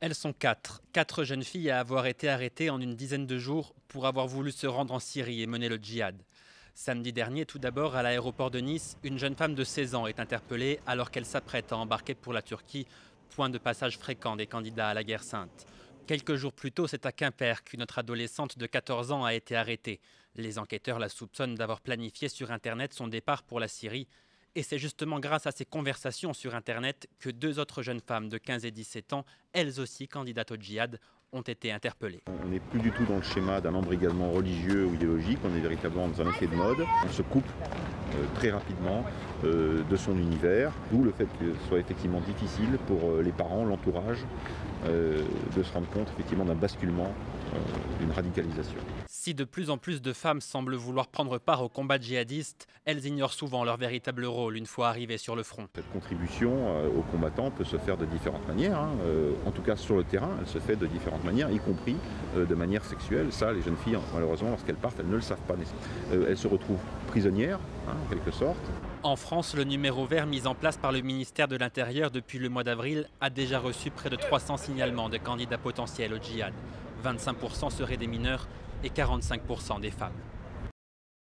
Elles sont quatre jeunes filles à avoir été arrêtées en une dizaine de jours pour avoir voulu se rendre en Syrie et mener le djihad. Samedi dernier, tout d'abord, à l'aéroport de Nice, une jeune femme de 16 ans est interpellée alors qu'elle s'apprête à embarquer pour la Turquie, point de passage fréquent des candidats à la guerre sainte. Quelques jours plus tôt, c'est à Quimper qu'une autre adolescente de 14 ans a été arrêtée. Les enquêteurs la soupçonnent d'avoir planifié sur Internet son départ pour la Syrie. Et c'est justement grâce à ces conversations sur Internet que deux autres jeunes femmes de 15 et 17 ans, elles aussi candidates au djihad, ont été interpellées. On n'est plus du tout dans le schéma d'un embrigadement religieux ou idéologique, on est véritablement dans un effet de mode. On se coupe très rapidement de son univers, d'où le fait que ce soit effectivement difficile pour les parents, l'entourage, de se rendre compte effectivement d'un basculement, d'une radicalisation. Si de plus en plus de femmes semblent vouloir prendre part au combat djihadiste, elles ignorent souvent leur véritable rôle une fois arrivées sur le front. Cette contribution aux combattants peut se faire de différentes manières. En tout cas sur le terrain, elle se fait de différentes manières, y compris de manière sexuelle. Ça, les jeunes filles, malheureusement, lorsqu'elles partent, elles ne le savent pas. Elles se retrouvent prisonnières, en quelque sorte. En France, le numéro vert mis en place par le ministère de l'Intérieur depuis le mois d'avril a déjà reçu près de 300 signalements de candidats potentiels au djihad. 25% seraient des mineurs et 45% des femmes.